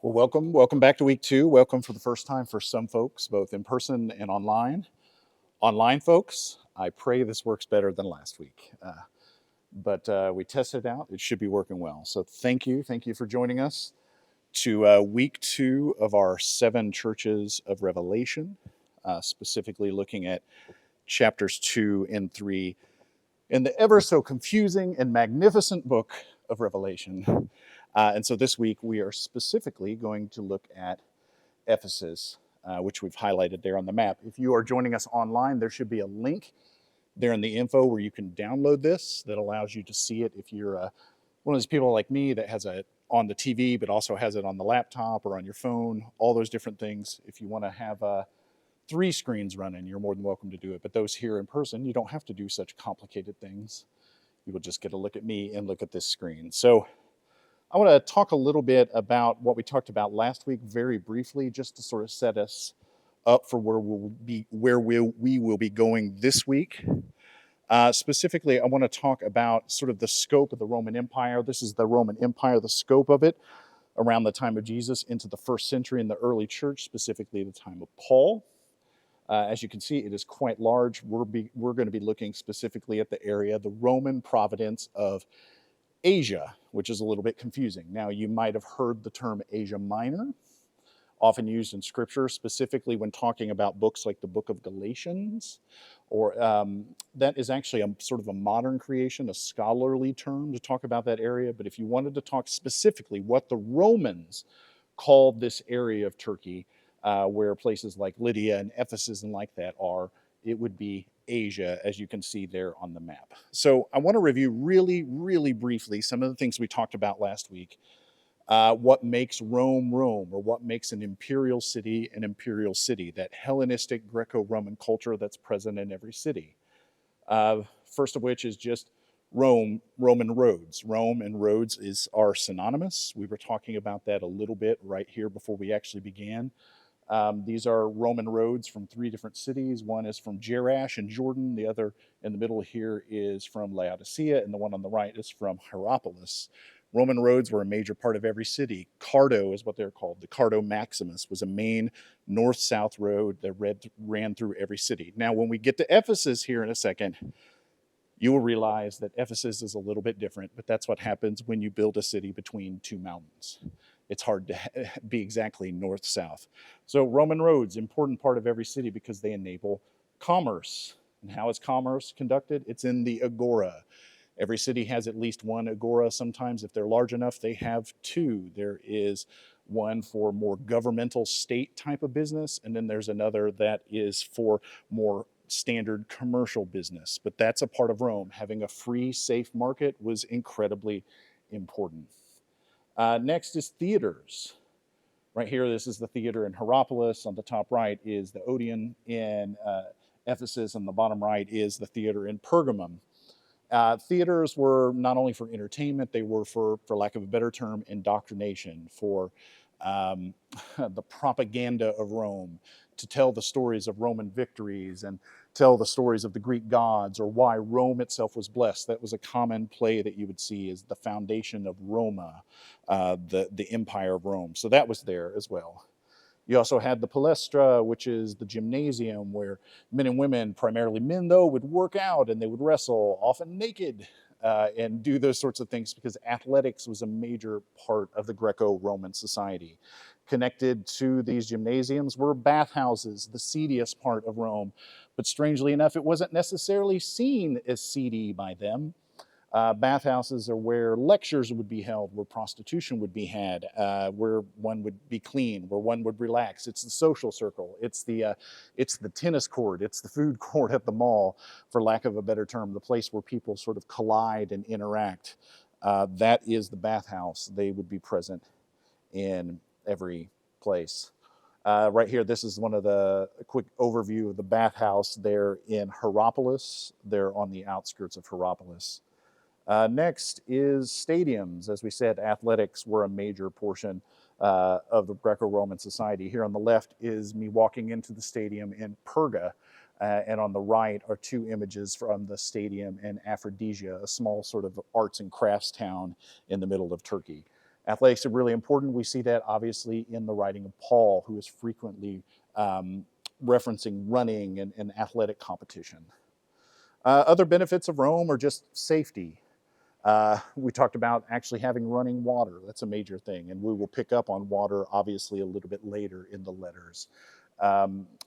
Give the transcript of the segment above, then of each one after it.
Well, welcome back to week two. Welcome for the first time for some folks, both in person and online. Online folks, I pray this works better than last week. But we tested it out. It should be working well. So thank you for joining us to week two of our 7 churches of Revelation, specifically looking at chapters 2 and 3 in the ever so confusing and magnificent book of Revelation. And so this week we are specifically going to look at Ephesus, which we've highlighted there on the map. If you are joining us online, there should be a link there in the info where you can download this that allows you to see it if you're one of those people like me that has it on the TV, but also has it on the laptop or on your phone, all those different things. If you want to have 3 screens running, you're more than welcome to do it. But those here in person, you don't have to do such complicated things. You will just get to look at me and look at this screen. So I want to talk a little bit about what we talked about last week very briefly, just to sort of set us up for we will be going this week. Specifically, I want to talk about sort of the scope of the Roman Empire. This is the Roman Empire, the scope of it around the time of Jesus into the first century in the early church, specifically the time of Paul. As you can see, it is quite large. We're going to be looking specifically at the area, the Roman province of Asia, which is a little bit confusing. Now, you might have heard the term Asia Minor, often used in Scripture, specifically when talking about books like the book of Galatians, or that is actually a sort of a modern creation, a scholarly term to talk about that area. But if you wanted to talk specifically what the Romans called this area of Turkey, where places like Lydia and Ephesus and like that are, it would be Asia, as you can see there on the map. So I want to review really, really briefly some of the things we talked about last week. What makes Rome Rome, or what makes an imperial city, that Hellenistic Greco-Roman culture that's present in every city. First of which is just Roman roads. Rome and roads are synonymous. We were talking about that a little bit right here before we actually began. These are Roman roads from 3 different cities. One is from Jerash in Jordan. The other in the middle here is from Laodicea, and the one on the right is from Hierapolis. Roman roads were a major part of every city. Cardo is what they're called. The Cardo Maximus was a main north-south road that ran through every city. Now, when we get to Ephesus here in a second, you will realize that Ephesus is a little bit different, but that's what happens when you build a city between 2 mountains. It's hard to be exactly north-south. So Roman roads, important part of every city because they enable commerce. And how is commerce conducted? It's in the agora. Every city has at least one agora. Sometimes, if they're large enough, they have 2. There is one for more governmental state type of business, and then there's another that is for more standard commercial business. But that's a part of Rome. Having a free, safe market was incredibly important. Next is theaters. Right here, this is the theater in Hierapolis. On the top right is the Odeon in Ephesus. On the bottom right is the theater in Pergamum. Theaters were not only for entertainment, they were, for lack of a better term, indoctrination, for the propaganda of Rome, to tell the stories of Roman victories and tell the stories of the Greek gods, or why Rome itself was blessed. That was a common play that you would see as the foundation of Roma, the empire of Rome. So that was there as well. You also had the palestra, which is the gymnasium where men and women, primarily men though, would work out and they would wrestle, often naked, and do those sorts of things because athletics was a major part of the Greco-Roman society. Connected to these gymnasiums were bathhouses, the seediest part of Rome. But strangely enough, it wasn't necessarily seen as seedy by them. Bathhouses are where lectures would be held, where prostitution would be had, where one would be clean, where one would relax. It's the social circle. It's the tennis court. It's the food court at the mall, for lack of a better term, the place where people sort of collide and interact. That is the bathhouse. They would be present in every place. Right here, this is a quick overview of the bathhouse there in Hierapolis. They're on the outskirts of Hierapolis. Next is stadiums. As we said, athletics were a major portion of the Greco-Roman society. Here on the left is me walking into the stadium in Perga, and on the right are 2 images from the stadium in Aphrodisia, a small sort of arts and crafts town in the middle of Turkey. Athletics are really important. We see that obviously in the writing of Paul, who is frequently referencing running and athletic competition. Other benefits of Rome are just safety. We talked about actually having running water. That's a major thing, and we will pick up on water obviously a little bit later in the letters.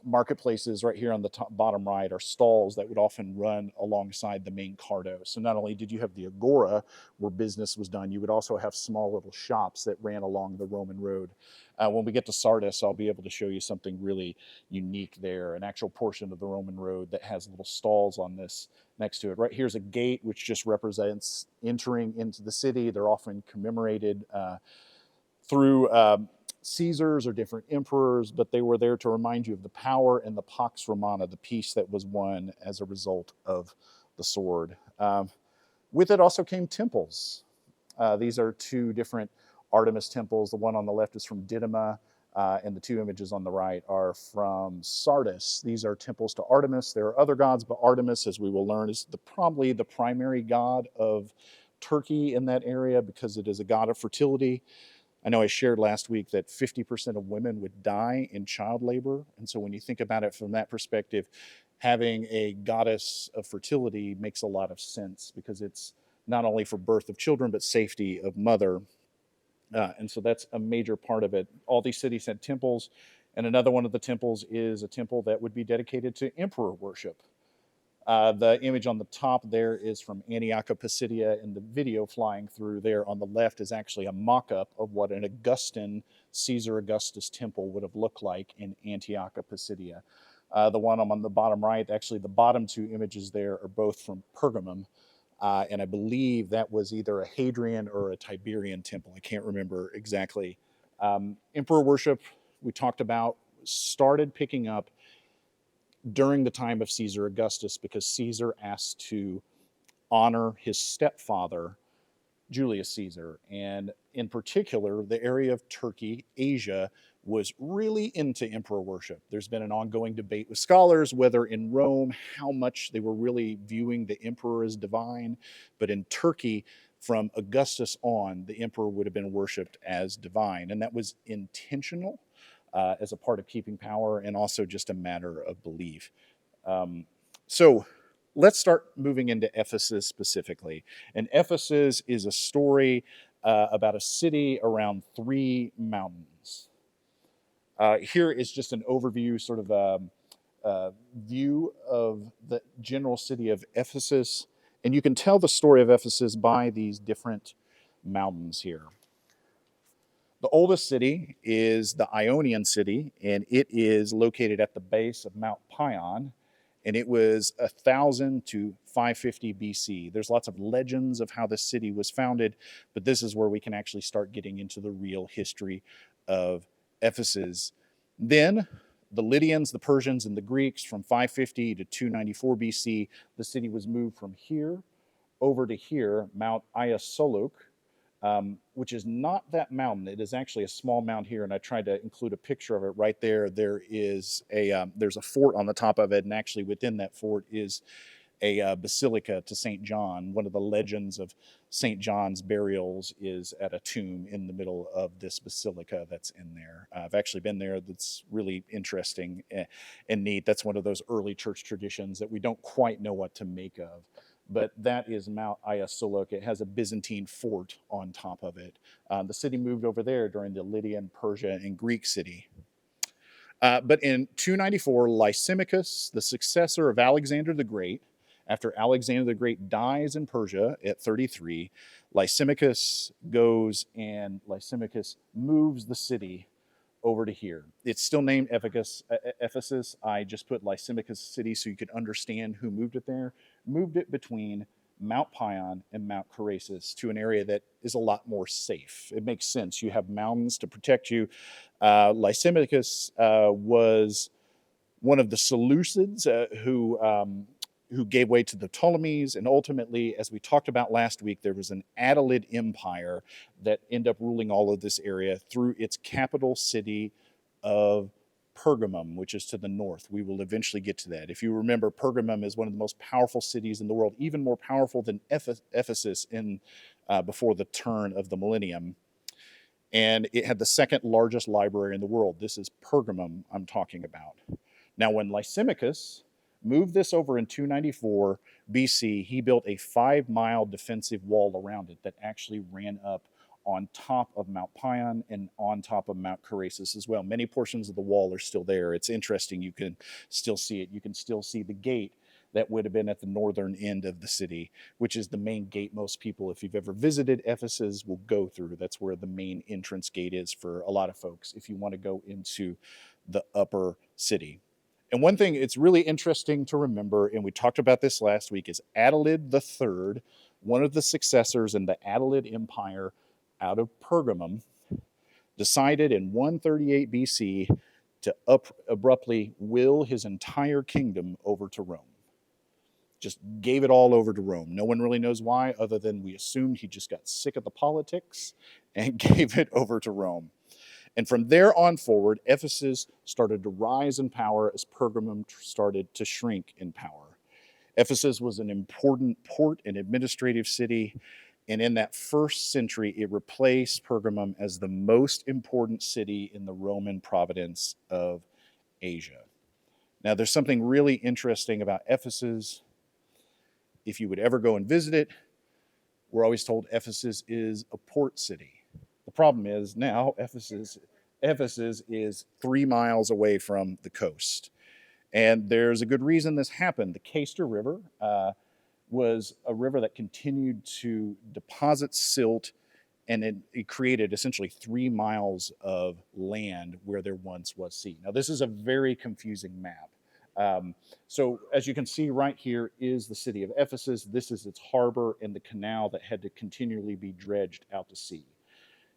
Marketplaces right here on the top, bottom right are stalls that would often run alongside the main cardo. So not only did you have the agora where business was done, you would also have small little shops that ran along the Roman road. When we get to Sardis, I'll be able to show you something really unique there, an actual portion of the Roman road that has little stalls on this next to it. Right here's a gate which just represents entering into the city. They're often commemorated through Caesars or different emperors, but they were there to remind you of the power and the Pax Romana, the peace that was won as a result of the sword. With it also came temples. These are two different Artemis temples. The one on the left is from Didyma, and the two images on the right are from Sardis. These are temples to Artemis. There are other gods, but Artemis, as we will learn, is probably the primary god of Turkey in that area because it is a god of fertility. I know I shared last week that 50% of women would die in child labor. And so when you think about it from that perspective, having a goddess of fertility makes a lot of sense because it's not only for birth of children, but safety of mother. And so that's a major part of it. All these cities had temples, and another one of the temples is a temple that would be dedicated to emperor worship. The image on the top there is from Antioch of Pisidia, and the video flying through there on the left is actually a mock-up of what an Augustan Caesar Augustus temple would have looked like in Antioch of Pisidia. The one on the bottom right, actually the bottom two images there are both from Pergamum, and I believe that was either a Hadrian or a Tiberian temple. I can't remember exactly. Emperor worship, we talked about, started picking up during the time of Caesar Augustus because Caesar asked to honor his stepfather, Julius Caesar. And in particular, the area of Turkey, Asia, was really into emperor worship. There's been an ongoing debate with scholars whether in Rome, how much they were really viewing the emperor as divine. But in Turkey, from Augustus on, the emperor would have been worshipped as divine. And that was intentional. As a part of keeping power and also just a matter of belief. So let's start moving into Ephesus specifically. And Ephesus is a story about a city around 3 mountains. Here is just an overview, sort of a view of the general city of Ephesus. And you can tell the story of Ephesus by these different mountains here. The oldest city is the Ionian city, and it is located at the base of Mount Pion, and it was 1000 to 550 BC. There's lots of legends of how the city was founded, but this is where we can actually start getting into the real history of Ephesus. Then the Lydians, the Persians, and the Greeks from 550 to 294 BC, the city was moved from here over to here, Mount Ayasoluk, which is not that mountain. It is actually a small mound here, and I tried to include a picture of it right there. There is there's a fort on the top of it, and actually within that fort is a basilica to St. John. One of the legends of St. John's burials is at a tomb in the middle of this basilica that's in there. I've actually been there. That's really interesting and neat. That's one of those early church traditions that we don't quite know what to make of. But that is Mount Ayasoluk. It has a Byzantine fort on top of it. The city moved over there during the Lydian, Persia, and Greek city. But in 294, Lysimachus, the successor of Alexander the Great, after Alexander the Great dies in Persia at 33, Lysimachus moves the city over to here. It's still named Ephesus. I just put Lysimachus city so you could understand who moved it there. Moved it between Mount Pion and Mount Cerasus to an area that is a lot more safe. It makes sense. You have mountains to protect you. Lysimachus was one of the Seleucids who gave way to the Ptolemies, and ultimately, as we talked about last week, there was an Attalid Empire that ended up ruling all of this area through its capital city of Pergamum, which is to the north. We will eventually get to that. If you remember, Pergamum is one of the most powerful cities in the world, even more powerful than Ephesus before the turn of the millennium. and it had the second largest library in the world. This is Pergamum I'm talking about. Now, when Lysimachus moved this over in 294 BC, he built a 5-mile defensive wall around it that actually ran up on top of Mount Pion and on top of Mount Cerasus as well. Many portions of the wall are still there. It's interesting. You can still see it. You can still see the gate that would have been at the northern end of the city, which is the main gate most people, if you've ever visited Ephesus, will go through. That's where the main entrance gate is for a lot of folks if you want to go into the upper city. And one thing it's really interesting to remember, and we talked about this last week, is Attalid III, one of the successors in the Attalid Empire out of Pergamum, decided in 138 BC to abruptly will his entire kingdom over to Rome. Just gave it all over to Rome. No one really knows why, other than we assumed he just got sick of the politics and gave it over to Rome. And from there on forward, Ephesus started to rise in power as Pergamum started to shrink in power. Ephesus was an important port and administrative city, and in that first century, it replaced Pergamum as the most important city in the Roman province of Asia. Now, there's something really interesting about Ephesus. If you would ever go and visit it, we're always told Ephesus is a port city. The problem is now Ephesus is 3 miles away from the coast. And there's a good reason this happened. The Cayster River was a river that continued to deposit silt, and it created essentially 3 miles of land where there once was sea. Now, this is a very confusing map. So as you can see right here is the city of Ephesus. This is its harbor and the canal that had to continually be dredged out to sea.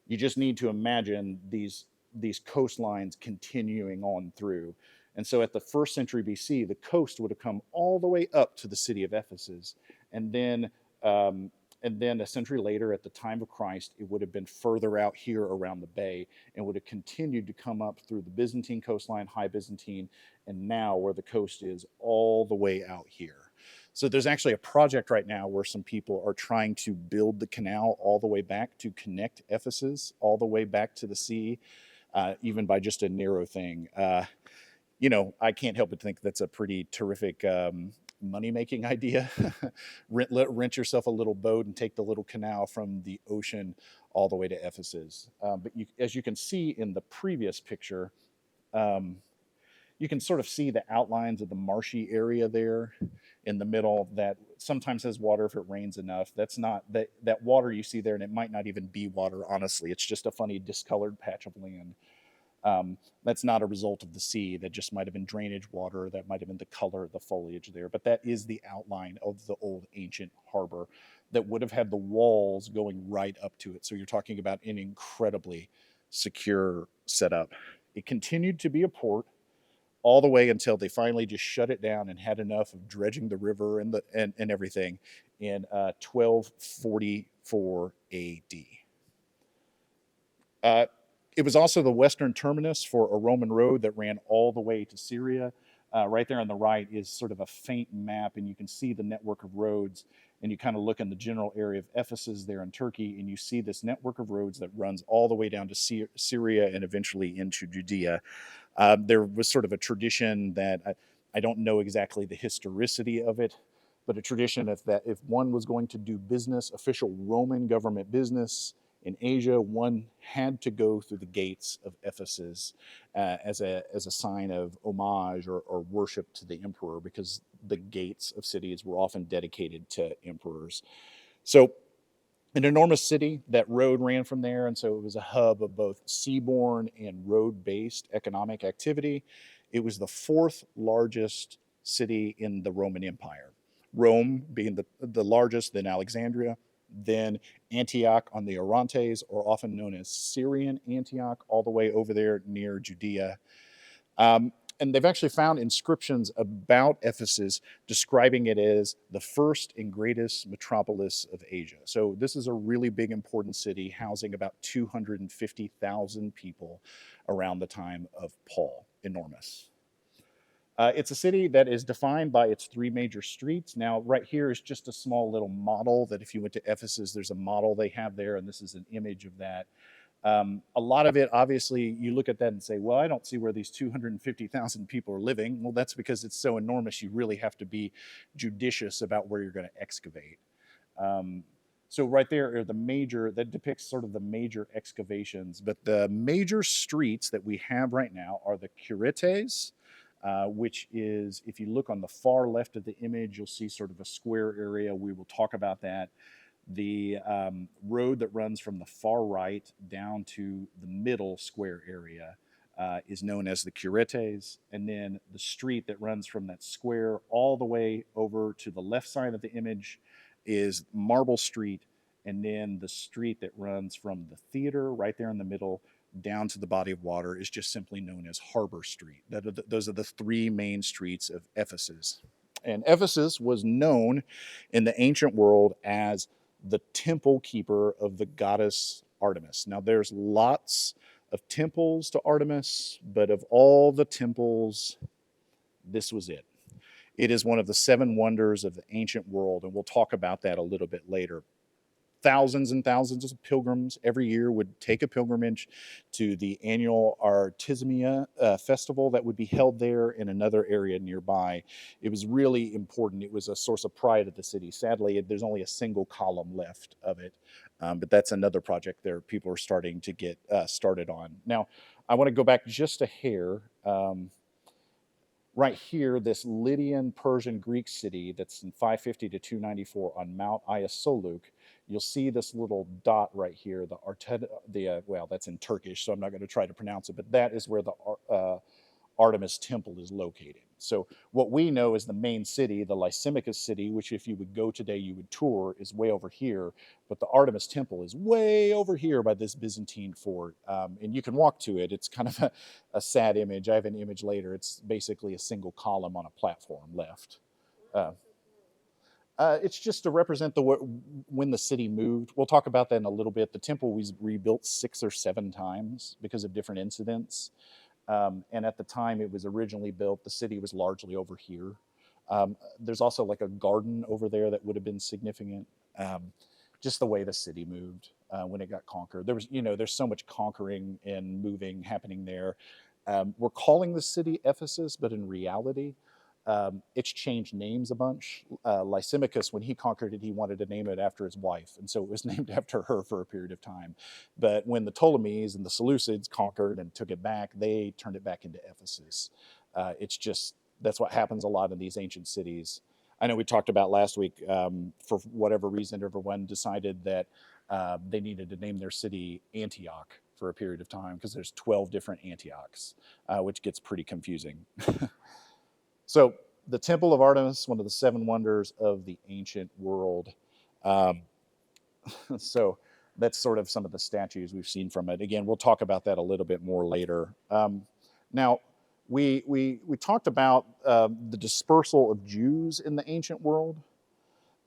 You just need to imagine these coastlines continuing on through. And so at the 1st century BC, the coast would have come all the way up to the city of Ephesus. And then a century later, at the time of Christ, it would have been further out here around the bay and would have continued to come up through the Byzantine coastline, High Byzantine, and now where the coast is all the way out here. So there's actually a project right now where some people are trying to build the canal all the way back to connect Ephesus all the way back to the sea, even by just a narrow thing. I can't help but think that's a pretty terrific money-making idea. rent yourself a little boat and take the little canal from the ocean all the way to Ephesus. But as you can see in the previous picture, you can sort of see the outlines of the marshy area there in the middle that sometimes has water if it rains enough. That's not that water you see there, and it might not even be water, honestly. It's just a funny discolored patch of land. That's not a result of the sea. That just might have been drainage water. That might have been the color of the foliage there. But that is the outline of the old ancient harbor that would have had the walls going right up to it. So you're talking about an incredibly secure setup. It continued to be a port all the way until they finally just shut it down and had enough of dredging the river and everything in 1244 AD. It was also the western terminus for a Roman road that ran all the way to Syria. Right there on the right is sort of a faint map, and you can see the network of roads, and you kind of look in the general area of Ephesus there in Turkey, and you see this network of roads that runs all the way down to Syria and eventually into Judea. There was sort of a tradition that I don't know exactly the historicity of it, but a tradition that if one was going to do business, official Roman government business in Asia, one had to go through the gates of Ephesus as a sign of homage or worship to the emperor, because the gates of cities were often dedicated to emperors. So an enormous city. That road ran from there, and so it was a hub of both seaborne and road-based economic activity. It was the 4th largest city in the Roman Empire. Rome being the largest, then Alexandria, then Antioch on the Orontes, or often known as Syrian Antioch, all the way over there near Judea. And they've actually found inscriptions about Ephesus describing it as the first and greatest metropolis of Asia. So this is a really big, important city housing about 250,000 people around the time of Paul. Enormous. It's a city that is defined by its 3 major streets. Now, right here is just a small little model that if you went to Ephesus, there's a model they have there, and this is an image of that. A lot of it, obviously, you look at that and say, well, I don't see where these 250,000 people are living. Well, that's because it's so enormous, you really have to be judicious about where you're going to excavate. Um, so right there are the major, that depicts sort of the major excavations. But the major streets that we have right now are the curetes, which is, if you look on the far left of the image, you'll see sort of a square area. We will talk about that. The road that runs from the far right down to the middle square area is known as the curetes. And then the street that runs from that square all the way over to the left side of the image is Marble Street. And then the street that runs from the theater right there in the middle down to the body of water is just simply known as Harbor Street. Those are the three main streets of Ephesus. And Ephesus was known in the ancient world as the temple keeper of the goddess Artemis. Now, there's lots of temples to Artemis, but of all the temples, this was it. It is one of the seven wonders of the ancient world, and we'll talk about that a little bit later. Thousands and thousands of pilgrims every year would take a pilgrimage to the annual Artemisia festival that would be held there in another area nearby. It was really important. It was a source of pride of the city. Sadly, there's only a single column left of it, but that's another project there people are starting to get started on. Now, I want to go back just a hair. Right here, this Lydian Persian Greek city that's in 550 to 294 on Mount Ayasoluk, you'll see this little dot right here, well, that's in Turkish, so I'm not going to try to pronounce it, but that is where the Artemis Temple is located. So what we know is the main city, the Lysimachus city, which if you would go today, you would tour, is way over here. But the Artemis Temple is way over here by this Byzantine fort. And you can walk to it. It's kind of a sad image. I have an image later. It's basically a single column on a platform left. It's just to represent when the city moved. We'll talk about that in a little bit. The temple was rebuilt 6 or 7 times because of different incidents. And at the time it was originally built, the city was largely over here. There's also like a garden over there that would have been significant. Just the way the city moved when it got conquered. There's so much conquering and moving happening there. We're calling the city Ephesus, but in reality, it's changed names a bunch. Lysimachus, when he conquered it, he wanted to name it after his wife, and so it was named after her for a period of time. But when the Ptolemies and the Seleucids conquered and took it back, they turned it back into Ephesus. That's what happens a lot in these ancient cities. I know we talked about last week, for whatever reason, everyone decided that they needed to name their city Antioch for a period of time because there's 12 different Antiochs, which gets pretty confusing. So the Temple of Artemis, one of the 7 wonders of the ancient world. So that's sort of some of the statues we've seen from it. Again, we'll talk about that a little bit more later. Now, we talked about the dispersal of Jews in the ancient world.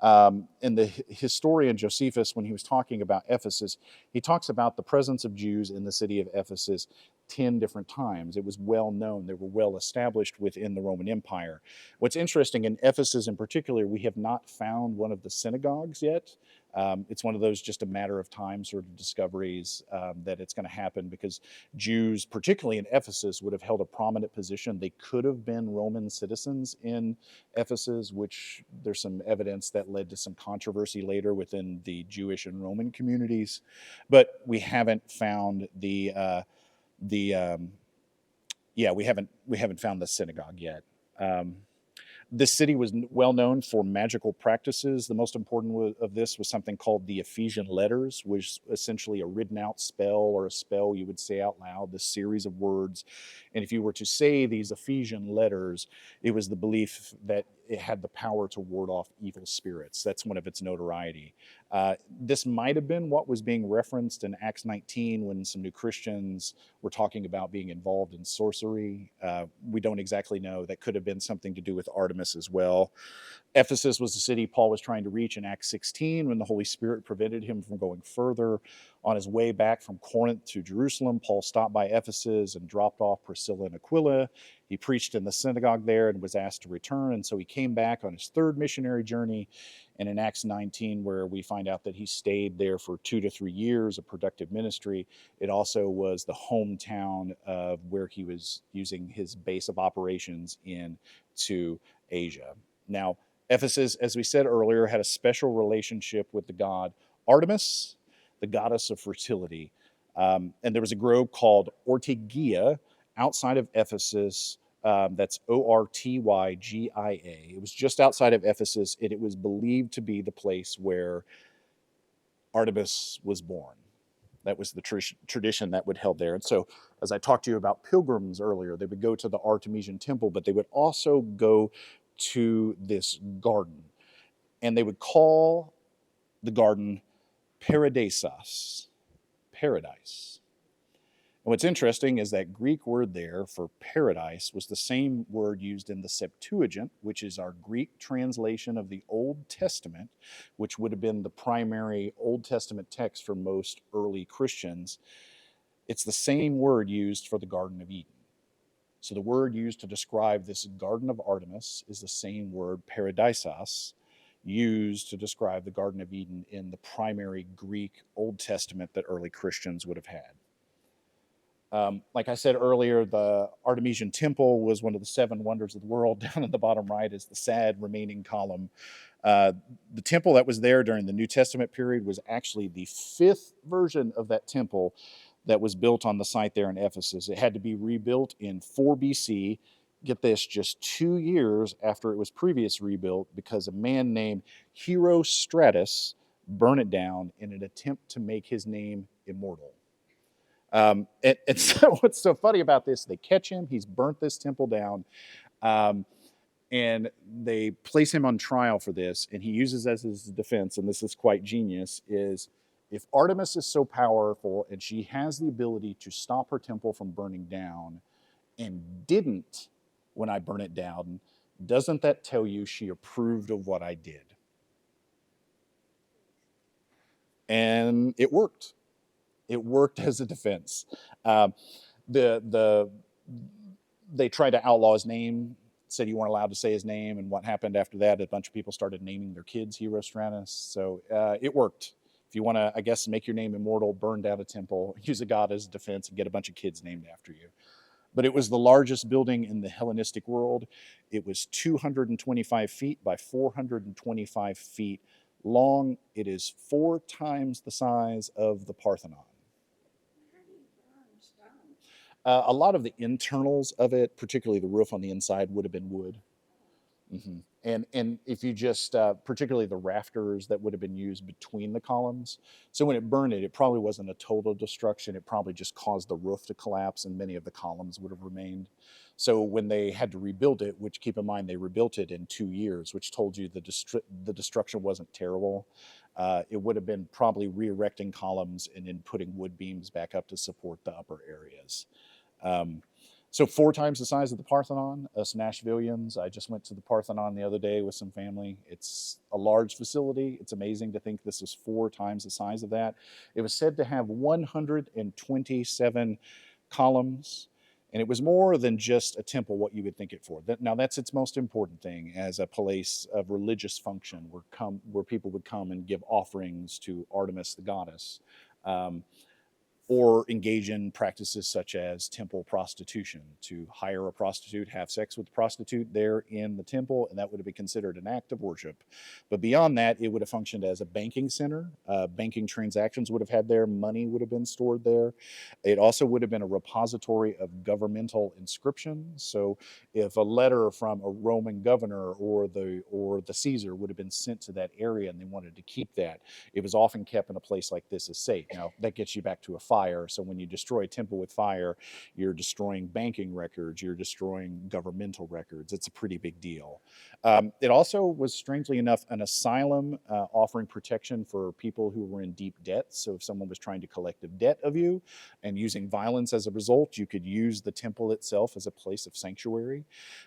And the historian Josephus, when he was talking about Ephesus, he talks about the presence of Jews in the city of Ephesus 10 different times. It was well known. They were well established within the Roman Empire. What's interesting in Ephesus in particular, we have not found one of the synagogues yet. It's one of those just a matter of time sort of discoveries that it's going to happen because Jews, particularly in Ephesus, would have held a prominent position. They could have been Roman citizens in Ephesus, which there's some evidence that led to some controversy later within the Jewish and Roman communities. But we haven't found we haven't found the synagogue yet. This city was well known for magical practices. The most important of this was something called the Ephesian letters, which was essentially a written out spell or a spell you would say out loud, this series of words. And if you were to say these Ephesian letters, it was the belief that it had the power to ward off evil spirits. That's one of its notoriety. This might have been what was being referenced in Acts 19 when some new Christians were talking about being involved in sorcery. We don't exactly know. That could have been something to do with Artemis as well. Ephesus was the city Paul was trying to reach in Acts 16 when the Holy Spirit prevented him from going further. On his way back from Corinth to Jerusalem, Paul stopped by Ephesus and dropped off Priscilla and Aquila. He preached in the synagogue there and was asked to return. And so he came back on his third missionary journey. And in Acts 19, where we find out that he stayed there for 2 to 3 years, a productive ministry, it also was the hometown of where he was using his base of operations into Asia. Now, Ephesus, as we said earlier, had a special relationship with the god Artemis, the goddess of fertility. And there was a grove called Ortygia outside of Ephesus. That's Ortygia. It was just outside of Ephesus, and it was believed to be the place where Artemis was born. That was the tradition that would held there. And so, as I talked to you about pilgrims earlier, they would go to the Artemision temple, but they would also go to this garden. And they would call the garden Paradisos, paradise. And what's interesting is that Greek word there for paradise was the same word used in the Septuagint, which is our Greek translation of the Old Testament, which would have been the primary Old Testament text for most early Christians. It's the same word used for the Garden of Eden. So the word used to describe this Garden of Artemis is the same word, paradisos, used to describe the Garden of Eden in the primary Greek Old Testament that early Christians would have had. Like I said earlier, the Artemision Temple was one of the 7 wonders of the world. Down in the bottom right is the sad remaining column. The temple that was there during the New Testament period was actually the 5th version of that temple that was built on the site there in Ephesus. It had to be rebuilt in 4 BC. Get this, just 2 years after it was previously rebuilt, because a man named Herostratus burned it down in an attempt to make his name immortal. And so what's so funny about this, they catch him, he's burnt this temple down, and they place him on trial for this, and he uses as his defense, and this is quite genius, is if Artemis is so powerful and she has the ability to stop her temple from burning down and didn't when I burn it down, doesn't that tell you she approved of what I did? And it worked. It worked as a defense. They tried to outlaw his name, said you weren't allowed to say his name, and what happened after that, a bunch of people started naming their kids Herostratus. So it worked. If you want to, I guess, make your name immortal, burn down a temple, use a god as a defense, and get a bunch of kids named after you. But it was the largest building in the Hellenistic world. It was 225 feet by 425 feet long. It is 4 times the size of the Parthenon. A lot of the internals of it, particularly the roof on the inside, would have been wood. Mm-hmm. And if you just, particularly the rafters that would have been used between the columns. So when it burned it probably wasn't a total destruction. It probably just caused the roof to collapse and many of the columns would have remained. So when they had to rebuild it, which keep in mind they rebuilt it in 2 years, which told you the destruction wasn't terrible. It would have been probably re-erecting columns and then putting wood beams back up to support the upper areas. So 4 times the size of the Parthenon. Us Nashvillians, I just went to the Parthenon the other day with some family. It's a large facility. It's amazing to think this is 4 times the size of that. It was said to have 127 columns, and it was more than just a temple, what you would think it for. Now that's its most important thing as a place of religious function where people would come and give offerings to Artemis, the goddess. Or engage in practices such as temple prostitution, to hire a prostitute, have sex with a prostitute there in the temple, and that would have been considered an act of worship. But beyond that, it would have functioned as a banking center. Banking transactions would have had there, money would have been stored there. It also would have been a repository of governmental inscriptions. So if a letter from a Roman governor or the Caesar would have been sent to that area and they wanted to keep that, it was often kept in a place like this as safe. Now, that gets you back to a fire. So when you destroy a temple with fire, you're destroying banking records, you're destroying governmental records. It's a pretty big deal. It also was, strangely enough, an asylum offering protection for people who were in deep debt. So if someone was trying to collect a debt of you and using violence as a result, you could use the temple itself as a place of sanctuary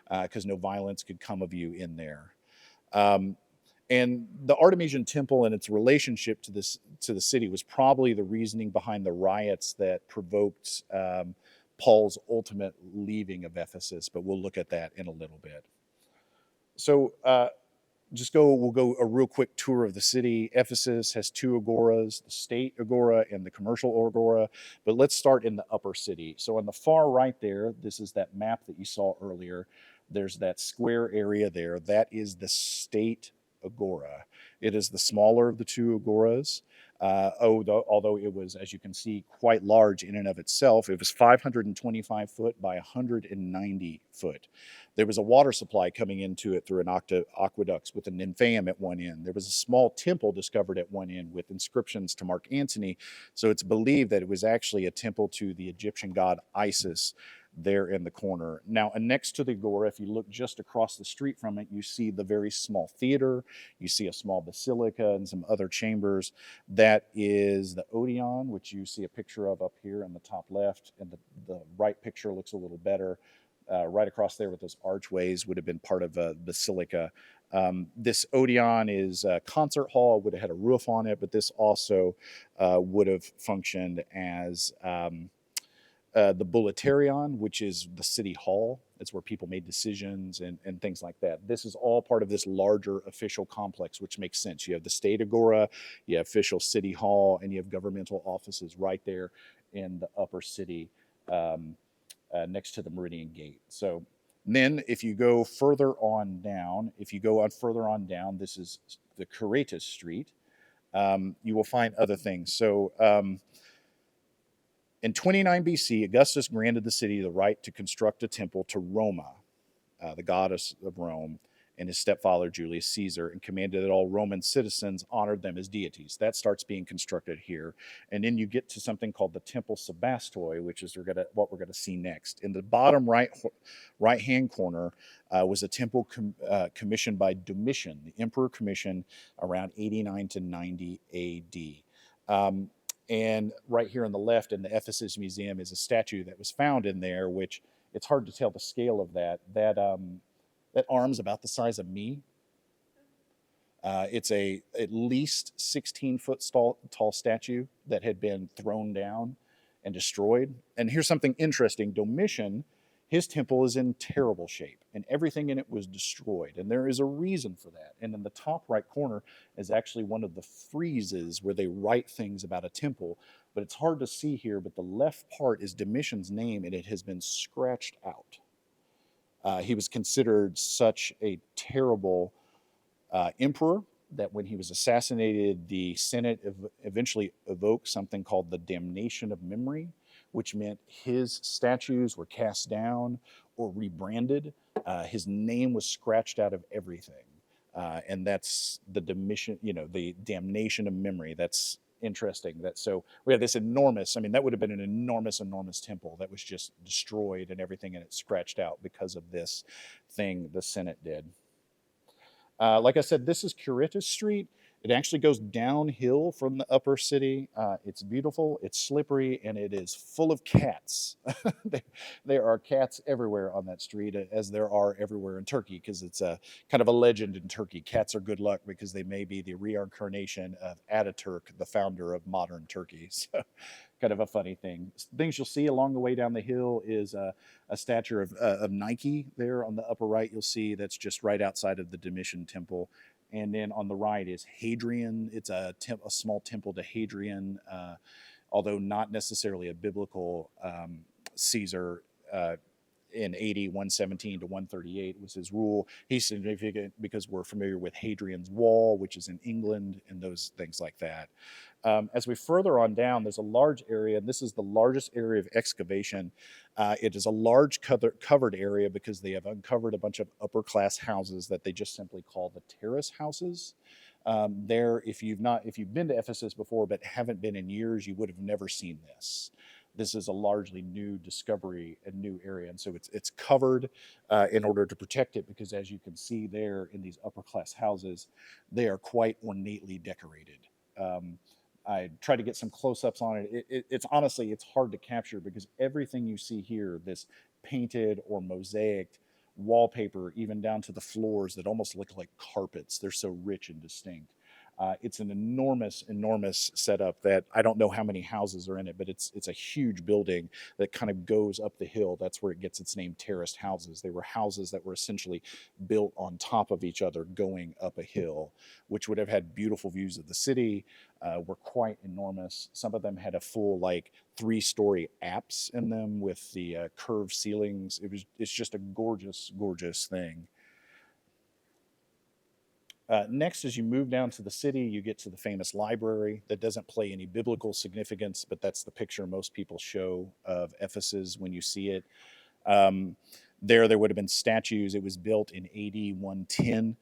because no violence could come of you in there. And the Artemision temple and its relationship to the city was probably the reasoning behind the riots that provoked Paul's ultimate leaving of Ephesus. But we'll look at that in a little bit. So we'll go a real quick tour of the city. Ephesus has two agoras, the state agora and the commercial agora, but let's start in the upper city. So on the far right there, this is that map that you saw earlier. There's that square area there. That is the state agora. It is the smaller of the two agoras. Although it was, as you can see, quite large in and of itself. It was 525 foot by 190 foot. There was a water supply coming into it through an aqueducts with a nymphaeum at one end. There was a small temple discovered at one end with inscriptions to Mark Antony. So it's believed that it was actually a temple to the Egyptian god Isis there in the corner. Now, next to the agora, if you look just across the street from it, you see the very small theater. You see a small basilica and some other chambers. That is the Odeon, which you see a picture of up here in the top left, and the right picture looks a little better. Right across there with those archways would have been part of a basilica. This Odeon is a concert hall, would have had a roof on it, but this also would have functioned as the Bouleuterion, which is the city hall. It's where people made decisions and things like that. This is all part of this larger official complex, which makes sense. You have the state agora, you have official city hall, and you have governmental offices right there in the upper city next to the Meridian Gate. So then if you go further on down, this is the Curatus Street. You will find other things. So in 29 BC, Augustus granted the city the right to construct a temple to Roma, the goddess of Rome, and his stepfather Julius Caesar, and commanded that all Roman citizens honored them as deities. That starts being constructed here. And then you get to something called the Temple Sebastoi, which is what we're going to see next. In the bottom right-hand corner was a temple commissioned by Domitian, the emperor, commissioned around 89 to 90 AD. And right here on the left in the Ephesus Museum is a statue that was found in there, which it's hard to tell the scale of that. That arm's about the size of me. It's at least 16-foot tall statue that had been thrown down and destroyed. And here's something interesting. Domitian, his temple is in terrible shape, and everything in it was destroyed. And there is a reason for that. And in the top right corner is actually one of the friezes where they write things about a temple. But it's hard to see here, but the left part is Domitian's name, and it has been scratched out. He was considered such a terrible emperor that when he was assassinated, the Senate eventually evoked something called the damnation of memory, which meant his statues were cast down or rebranded. His name was scratched out of everything. And that's the damnation of memory. That's interesting. So we have this enormous, that would have been an enormous temple that was just destroyed and everything, and it scratched out because of this thing the Senate did. Like I said, this is Curatus Street. It actually goes downhill from the upper city. It's beautiful, it's slippery, and it is full of cats. There are cats everywhere on that street, as there are everywhere in Turkey, because it's a kind of a legend in Turkey. Cats are good luck because they may be the reincarnation of Ataturk, the founder of modern Turkey. So kind of a funny thing. Things you'll see along the way down the hill is a statue of Nike there on the upper right. You'll see that's just right outside of the Domitian temple. And then on the right is Hadrian. It's a small temple to Hadrian, although not necessarily a biblical Caesar. In AD 117 to 138 was his rule. He's significant because we're familiar with Hadrian's Wall, which is in England, and those things like that. As we further on down, there's a large area, and this is the largest area of excavation. It is a large covered area because they have uncovered a bunch of upper class houses that they just simply call the terrace houses. If you've been to Ephesus before but haven't been in years, you would have never seen this. This is a largely new discovery and new area, and so it's covered in order to protect it, because as you can see there in these upper class houses, they are quite ornately decorated. I tried to get some close-ups on it. It's honestly hard to capture because everything you see here, this painted or mosaicked wallpaper, even down to the floors that almost look like carpets. They're so rich and distinct. It's an enormous, enormous setup that I don't know how many houses are in it, but it's a huge building that kind of goes up the hill. That's where it gets its name, terraced houses. They were houses that were essentially built on top of each other going up a hill, which would have had beautiful views of the city, were quite enormous. Some of them had a full, like, 3-story apse in them with the curved ceilings. It's just a gorgeous, gorgeous thing. Next, as you move down to the city, you get to the famous library that doesn't play any biblical significance, but that's the picture most people show of Ephesus when you see it. Um, there would have been statues. It was built in AD 110.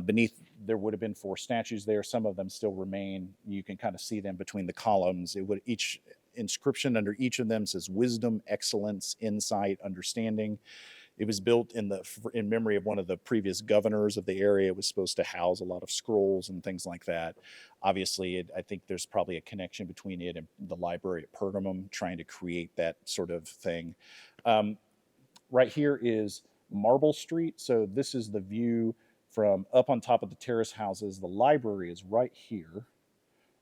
Beneath, there would have been 4 statues there. Some of them still remain. You can kind of see them between the columns. Each inscription under each of them says wisdom, excellence, insight, understanding. It was built in memory of one of the previous governors of the area. It was supposed to house a lot of scrolls and things like that. Obviously, I think there's probably a connection between it and the library at Pergamum, trying to create that sort of thing. Right here is Marble Street. So this is the view from up on top of the terrace houses. The library is right here.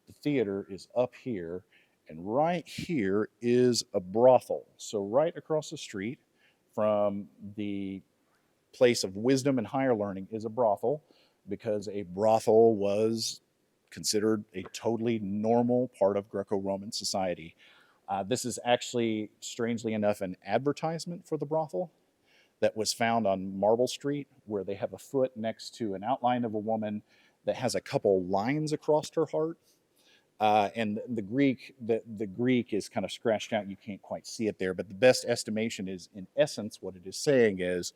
The theater is up here. And right here is a brothel. So right across the street from the place of wisdom and higher learning is a brothel, because a brothel was considered a totally normal part of Greco-Roman society. This is actually, strangely enough, an advertisement for the brothel that was found on Marble Street, where they have a foot next to an outline of a woman that has a couple lines across her heart. And the Greek is kind of scratched out. You can't quite see it there, but the best estimation is, in essence, what it is saying is,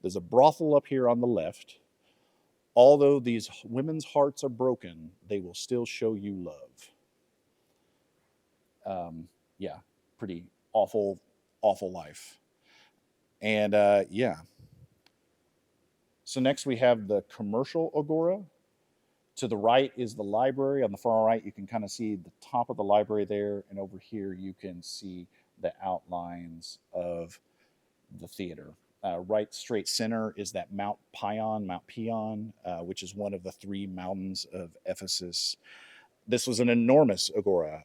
there's a brothel up here on the left. Although these women's hearts are broken, they will still show you love. Yeah, pretty awful, awful life. And yeah. So next we have the commercial agora. To the right is the library. On the far right, you can kind of see the top of the library there. And over here, you can see the outlines of the theater. Right straight center is that Mount Pion, which is one of the 3 mountains of Ephesus. This was an enormous agora.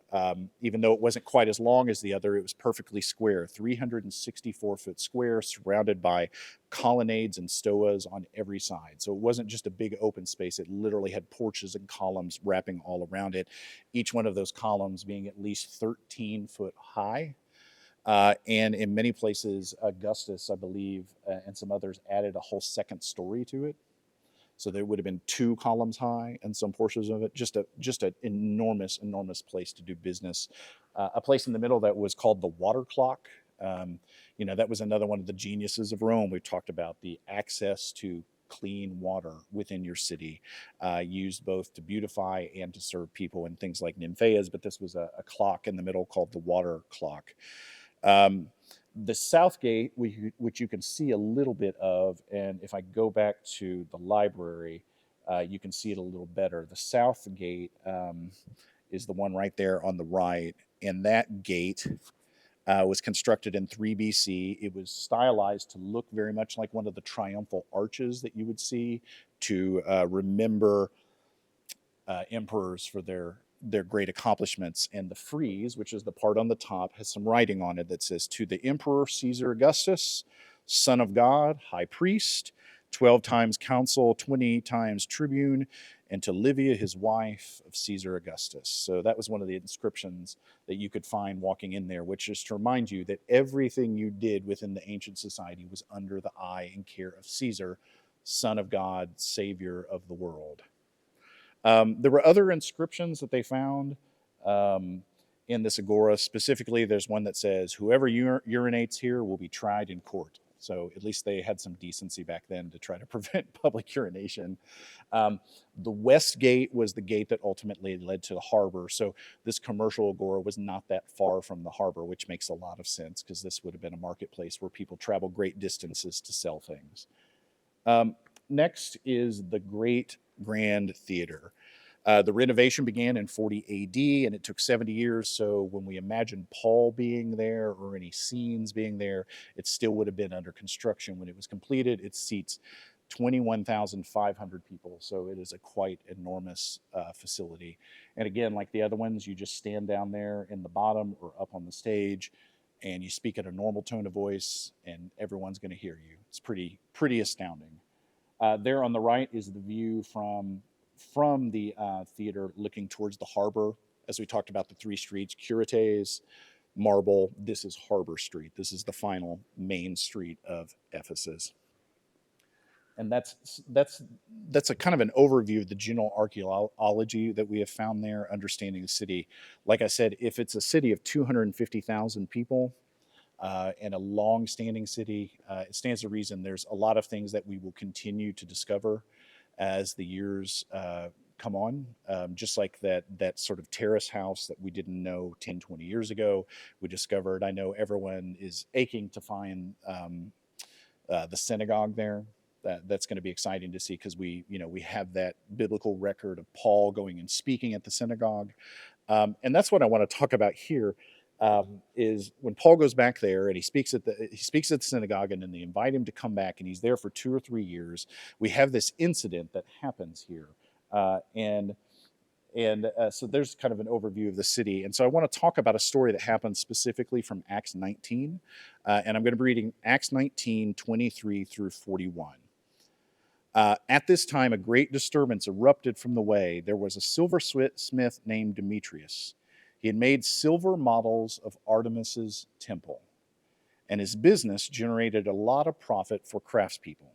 Even though it wasn't quite as long as the other, it was perfectly square, 364-foot square, surrounded by colonnades and stoas on every side. So it wasn't just a big open space. It literally had porches and columns wrapping all around it, each one of those columns being at least 13 foot high. And in many places, Augustus, I believe, and some others added a whole second story to it. So there would have been 2 columns high and some portions of it. Just an enormous, enormous place to do business. A place in the middle that was called the Water Clock. That was another one of the geniuses of Rome. We've talked about the access to clean water within your city, used both to beautify and to serve people in things like nymphaeas. But this was a clock in the middle called the Water Clock. The south gate, which you can see a little bit of, and if I go back to the library, you can see it a little better. The south gate is the one right there on the right, and that gate was constructed in 3 BC. It was stylized to look very much like one of the triumphal arches that you would see to remember emperors for their great accomplishments. And the frieze, which is the part on the top, has some writing on it that says, "To the Emperor Caesar Augustus, Son of God, High Priest, 12 times Consul, 20 times Tribune, and to Livia, his wife, of Caesar Augustus." So that was one of the inscriptions that you could find walking in there, which is to remind you that everything you did within the ancient society was under the eye and care of Caesar, Son of God, Savior of the world. There were other inscriptions that they found in this agora. Specifically, there's one that says, "Whoever urinates here will be tried in court." So at least they had some decency back then to try to prevent public urination. The west gate was the gate that ultimately led to the harbor. So this commercial agora was not that far from the harbor, which makes a lot of sense, because this would have been a marketplace where people travel great distances to sell things. Next is the Great Grand Theater. The renovation began in 40 AD, and it took 70 years. So when we imagine Paul being there or any scenes being there, it still would have been under construction when it was completed. It seats 21,500 people. So it is a quite enormous facility. And again, like the other ones, you just stand down there in the bottom or up on the stage, and you speak at a normal tone of voice, and everyone's going to hear you. It's pretty astounding. There on the right is the view from the theater looking towards the harbor. As we talked about the three streets, Curates, Marble. This is Harbor Street. This is the final main street of Ephesus. And that's a kind of an overview of the general archaeology that we have found there, understanding the city. Like I said, if it's a city of 250,000 people, and a long-standing city, it stands to reason there's a lot of things that we will continue to discover as the years come on. Just like that sort of terrace house that we didn't know 10, 20 years ago, we discovered. I know everyone is aching to find the synagogue there. That's going to be exciting to see, because we have that biblical record of Paul going and speaking at the synagogue. And that's what I want to talk about here. Is when Paul goes back there and he speaks at the synagogue, and then they invite him to come back, and he's there for 2 or 3 years. We have this incident that happens here, so there's kind of an overview of the city. And so I want to talk about a story that happens specifically from Acts 19, and I'm going to be reading Acts 19, 23 through 41. At this time, a great disturbance erupted from the way. There was a silversmith named Demetrius. He had made silver models of Artemis's temple, and his business generated a lot of profit for craftspeople.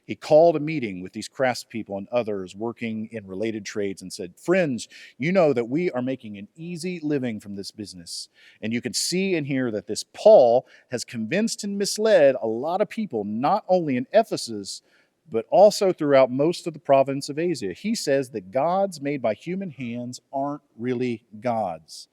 He called a meeting with these craftspeople and others working in related trades and said, "Friends, you know that we are making an easy living from this business. And you can see and hear that this Paul has convinced and misled a lot of people, not only in Ephesus, but also throughout most of the province of Asia. He says that gods made by human hands aren't really gods.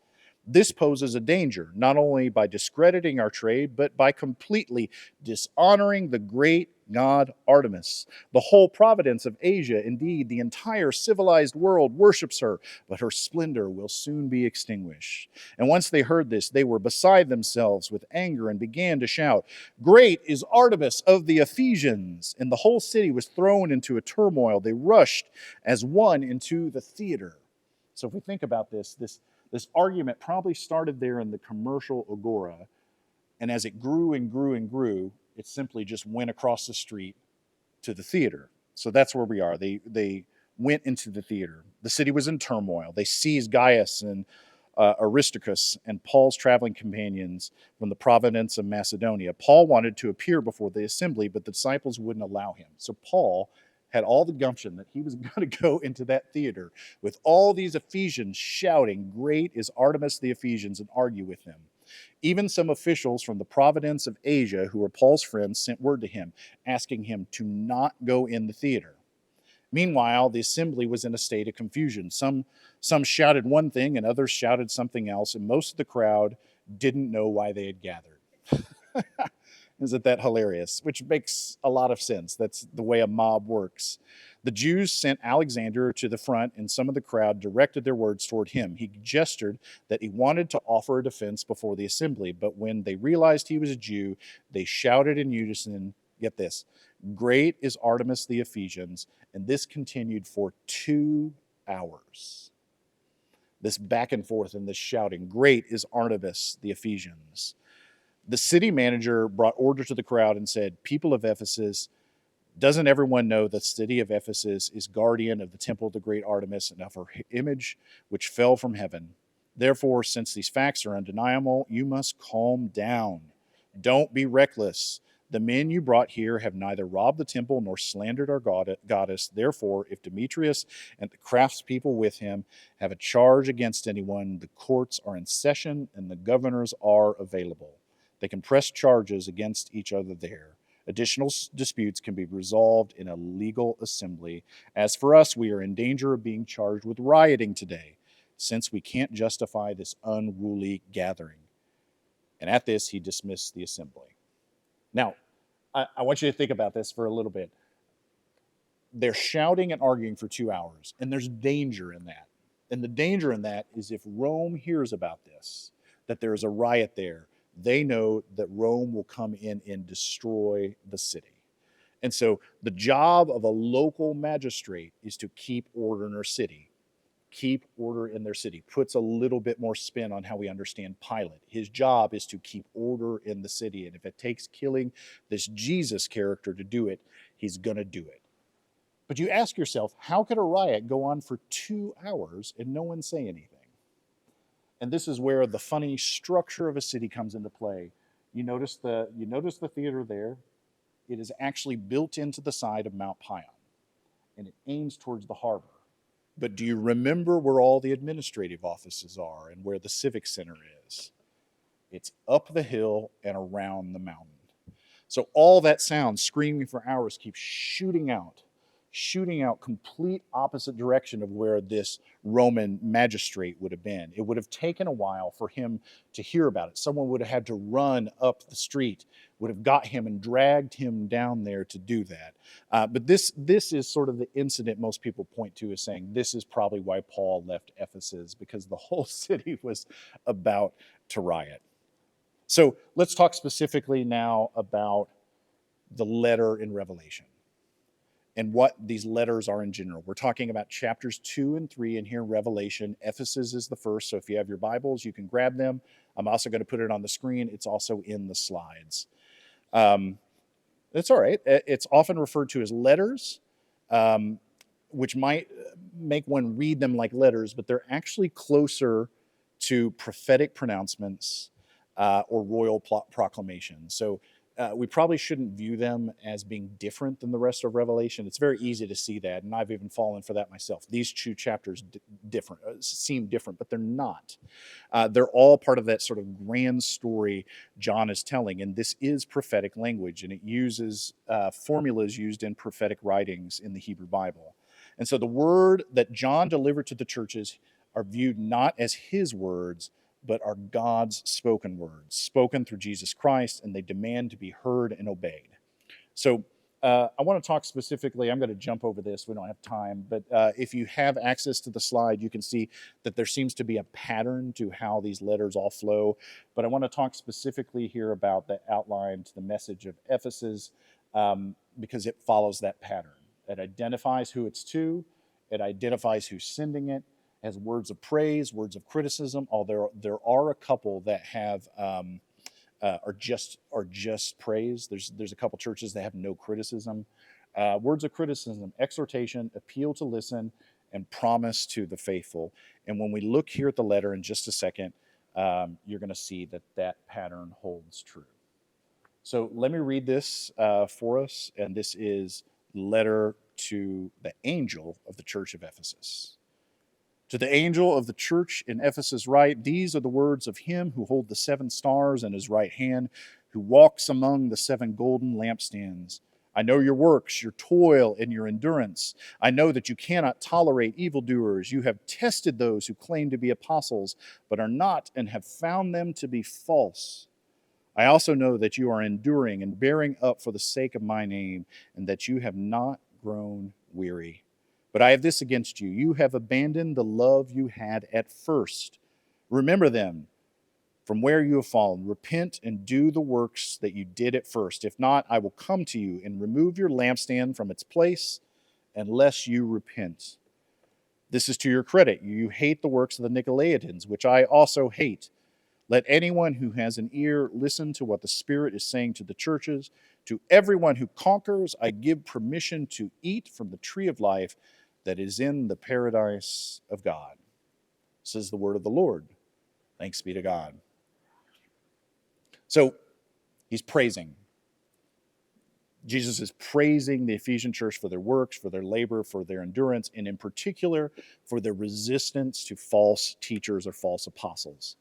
This poses a danger, not only by discrediting our trade, but by completely dishonoring the great god Artemis. The whole province of Asia, indeed the entire civilized world, worships her, but her splendor will soon be extinguished." And once they heard this, they were beside themselves with anger and began to shout, "Great is Artemis of the Ephesians!" And the whole city was thrown into a turmoil. They rushed as one into the theater. So if we think about this argument probably started there in the commercial agora, and as it grew and grew and grew, it simply just went across the street to the theater. So that's where we are. They went into the theater. The city was in turmoil. They seized Gaius and Aristarchus and Paul's traveling companions from the province of Macedonia. Paul wanted to appear before the assembly, but the disciples wouldn't allow him. So Paul had all the gumption that he was going to go into that theater with all these Ephesians shouting, "Great is Artemis the Ephesians," and argue with them. Even some officials from the province of Asia, who were Paul's friends, sent word to him, asking him to not go in the theater. Meanwhile, the assembly was in a state of confusion. Some shouted one thing and others shouted something else, and most of the crowd didn't know why they had gathered. Isn't that hilarious? Which makes a lot of sense. That's the way a mob works. The Jews sent Alexander to the front, and some of the crowd directed their words toward him. He gestured that he wanted to offer a defense before the assembly, but when they realized he was a Jew, they shouted in unison, get this, "Great is Artemis the Ephesians," and this continued for 2 hours. This back and forth and this shouting, "Great is Artemis the Ephesians." The city manager brought order to the crowd and said, "People of Ephesus, doesn't everyone know the city of Ephesus is guardian of the temple of the great Artemis and of her image, which fell from heaven? Therefore, since these facts are undeniable, you must calm down. Don't be reckless. The men you brought here have neither robbed the temple nor slandered our goddess. Therefore, if Demetrius and the craftspeople with him have a charge against anyone, the courts are in session and the governors are available. They can press charges against each other there. Additional disputes can be resolved in a legal assembly. As for us, we are in danger of being charged with rioting today, since we can't justify this unruly gathering." And at this, he dismissed the assembly. Now, I want you to think about this for a little bit. they're shouting and arguing for 2 hours, and there's danger in that. And the danger in that is if Rome hears about this, that there is a riot there, they know that Rome will come in and destroy the city. And so the job of a local magistrate is to keep order in their city. Keep order in their city. Puts a little bit more spin on how we understand Pilate. His job is to keep order in the city. And if it takes killing this Jesus character to do it, he's going to do it. But you ask yourself, how could a riot go on for 2 hours and no one say anything? And this is where the funny structure of a city comes into play. You notice the theater there. It is actually built into the side of Mount Pion, and it aims towards the harbor. But do you remember where all the administrative offices are and where the civic center is? It's up the hill and around the mountain. So all that sound, screaming for hours, keeps shooting out complete opposite direction of where this Roman magistrate would have been. It would have taken a while for him to hear about it. Someone would have had to run up the street, would have got him and dragged him down there to do that. But this is sort of the incident most people point to as saying this is probably why Paul left Ephesus, because the whole city was about to riot. So let's talk specifically now about the letter in Revelation and what these letters are in general. We're talking about chapters 2 and 3 in here in Revelation. Ephesus is the first, so if you have your Bibles, you can grab them. I'm also going to put it on the screen. It's also in the slides. That's all right. It's often referred to as letters, which might make one read them like letters, but they're actually closer to prophetic pronouncements or royal proclamations. So we probably shouldn't view them as being different than the rest of Revelation. It's very easy to see that, and I've even fallen for that myself. These two chapters seem different, but they're not. They're all part of that sort of grand story John is telling, and this is prophetic language, and it uses formulas used in prophetic writings in the Hebrew Bible. And so the word that John delivered to the churches are viewed not as his words, but are God's spoken words, spoken through Jesus Christ, and they demand to be heard and obeyed. So I want to talk specifically, I'm going to jump over this, we don't have time, but if you have access to the slide, you can see that there seems to be a pattern to how these letters all flow. But I want to talk specifically here about the outline to the message of Ephesus, because it follows that pattern. It identifies who it's to, it identifies who's sending it, has words of praise, words of criticism. Although there are a couple that have are just praise. There's a couple churches that have no criticism. Words of criticism, exhortation, appeal to listen, and promise to the faithful. And when we look here at the letter in just a second, you're going to see that pattern holds true. So let me read this for us, and this is the letter to the angel of the church of Ephesus. To the angel of the church in Ephesus write, these are the words of him who holds the 7 stars in his right hand, who walks among the 7 golden lampstands. I know your works, your toil, and your endurance. I know that you cannot tolerate evildoers. You have tested those who claim to be apostles, but are not, and have found them to be false. I also know that you are enduring and bearing up for the sake of my name, and that you have not grown weary. But I have this against you. You have abandoned the love you had at first. Remember them from where you have fallen. Repent and do the works that you did at first. If not, I will come to you and remove your lampstand from its place unless you repent. This is to your credit. You hate the works of the Nicolaitans, which I also hate. Let anyone who has an ear listen to what the Spirit is saying to the churches. To everyone who conquers, I give permission to eat from the tree of life that is in the paradise of God. This is the word of the Lord. Thanks be to God. So he's praising. Jesus is praising the Ephesian church for their works, for their labor, for their endurance, and in particular for their resistance to false teachers or false apostles.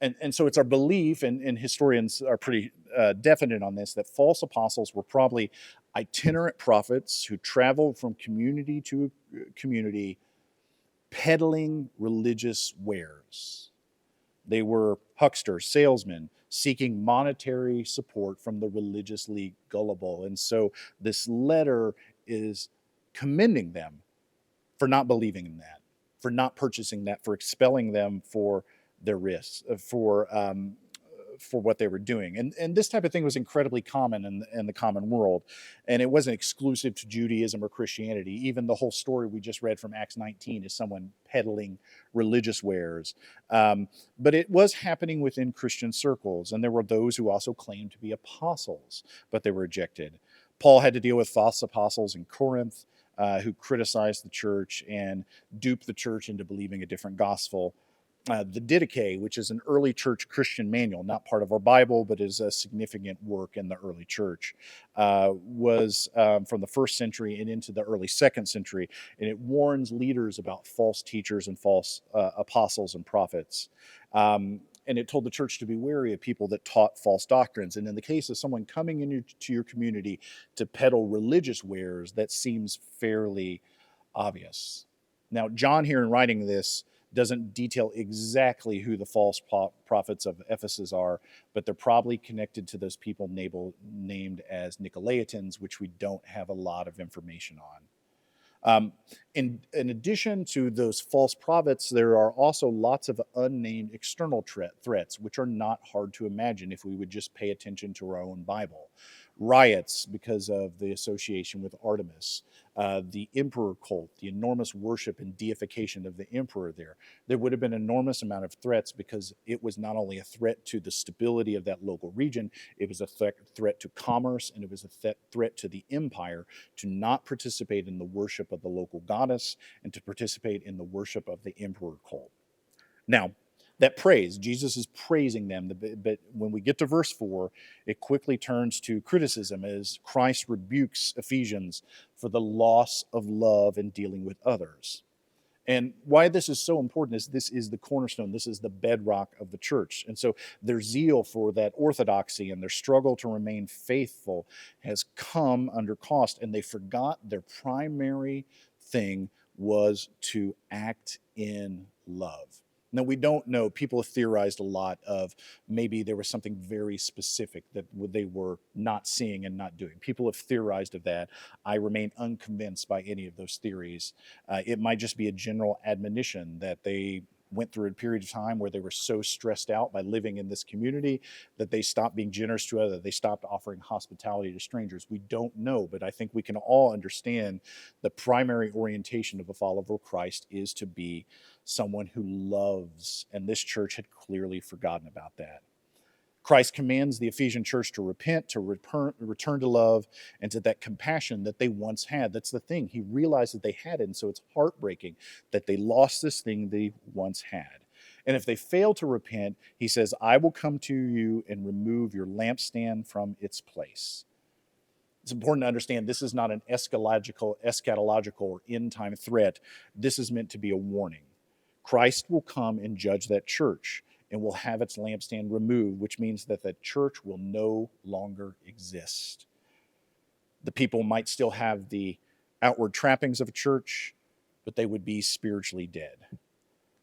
And so it's our belief, and historians are pretty definite on this, that false apostles were probably itinerant prophets who traveled from community to community peddling religious wares. They were hucksters, salesmen, seeking monetary support from the religiously gullible. And so this letter is commending them for not believing in that, for not purchasing that, for expelling them for their risks, for what they were doing. And this type of thing was incredibly common in the common world. And it wasn't exclusive to Judaism or Christianity. Even the whole story we just read from Acts 19 is someone peddling religious wares. But it was happening within Christian circles. And there were those who also claimed to be apostles, but they were rejected. Paul had to deal with false apostles in Corinth who criticized the church and duped the church into believing a different gospel. The Didache, which is an early church Christian manual, not part of our Bible, but is a significant work in the early church, was from the first century and into the early second century, and it warns leaders about false teachers and false apostles and prophets. And it told the church to be wary of people that taught false doctrines. And in the case of someone coming into your community to peddle religious wares, that seems fairly obvious. Now, John here in writing this doesn't detail exactly who the false prophets of Ephesus are, but they're probably connected to those people named as Nicolaitans, which we don't have a lot of information on. In addition to those false prophets, there are also lots of unnamed external threats, which are not hard to imagine if we would just pay attention to our own Bible. Riots because of the association with Artemis, the emperor cult, the enormous worship and deification of the emperor there. There would have been an enormous amount of threats because it was not only a threat to the stability of that local region, it was a threat to commerce, and it was a threat to the empire to not participate in the worship of the local goddess and to participate in the worship of the emperor cult. Now, that praise, Jesus is praising them, but when we get to verse 4, it quickly turns to criticism as Christ rebukes Ephesians for the loss of love in dealing with others. And why this is so important is this is the cornerstone, this is the bedrock of the church. And so their zeal for that orthodoxy and their struggle to remain faithful has come under cost, and they forgot their primary thing was to act in love. Now, we don't know. People have theorized a lot of maybe there was something very specific that they were not seeing and not doing. People have theorized of that. I remain unconvinced by any of those theories. It might just be a general admonition that they went through a period of time where they were so stressed out by living in this community that they stopped being generous to others. They stopped offering hospitality to strangers. We don't know, but I think we can all understand the primary orientation of a follower of Christ is to be someone who loves, and this church had clearly forgotten about that. Christ commands the Ephesian church to repent, to return to love, and to that compassion that they once had. That's the thing. He realized that they had it, and so it's heartbreaking that they lost this thing they once had. And if they fail to repent, he says, I will come to you and remove your lampstand from its place. It's important to understand this is not an eschatological or end-time threat. This is meant to be a warning. Christ will come and judge that church and will have its lampstand removed, which means that the church will no longer exist. The people might still have the outward trappings of a church, but they would be spiritually dead.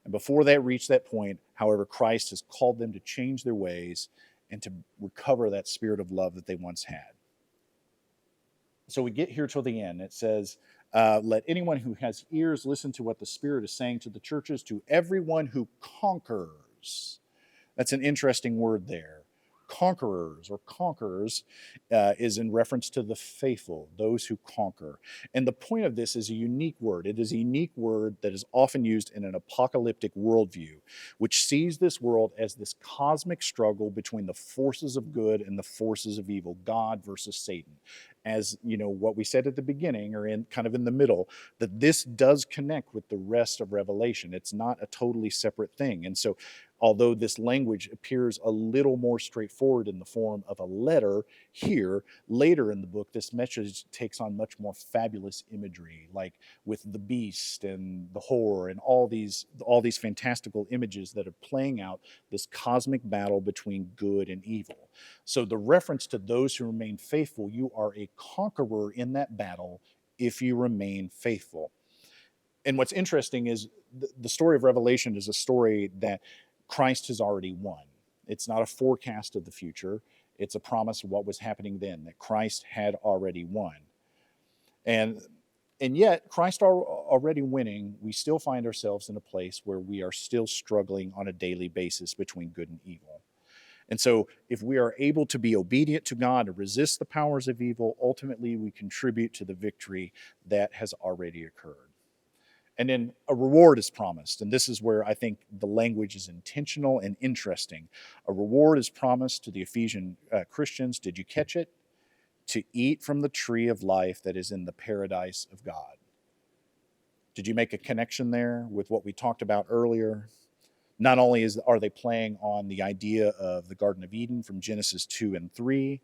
And before they reach that point, however, Christ has called them to change their ways and to recover that spirit of love that they once had. So we get here till the end. It says, let anyone who has ears listen to what the Spirit is saying to the churches, to everyone who conquers. That's an interesting word there. Conquerors is in reference to the faithful, those who conquer. And the point of this is a unique word. It is a unique word that is often used in an apocalyptic worldview, which sees this world as this cosmic struggle between the forces of good and the forces of evil, God versus Satan. As you know, what we said at the beginning, or in kind of in the middle, that this does connect with the rest of Revelation. It's not a totally separate thing. And so although this language appears a little more straightforward in the form of a letter here, later in the book, this message takes on much more fabulous imagery, like with the beast and the whore and all these fantastical images that are playing out this cosmic battle between good and evil. So the reference to those who remain faithful, you are a conqueror in that battle if you remain faithful. And what's interesting is the story of Revelation is a story that Christ has already won. It's not a forecast of the future. It's a promise of what was happening then, that Christ had already won. And And yet, Christ already winning, we still find ourselves in a place where we are still struggling on a daily basis between good and evil. And so, if we are able to be obedient to God and resist the powers of evil, ultimately we contribute to the victory that has already occurred. And then a reward is promised. And this is where I think the language is intentional and interesting. A reward is promised to the Ephesian Christians. Did you catch it? To eat from the tree of life that is in the paradise of God. Did you make a connection there with what we talked about earlier? Not only are they playing on the idea of the Garden of Eden from Genesis 2 and 3,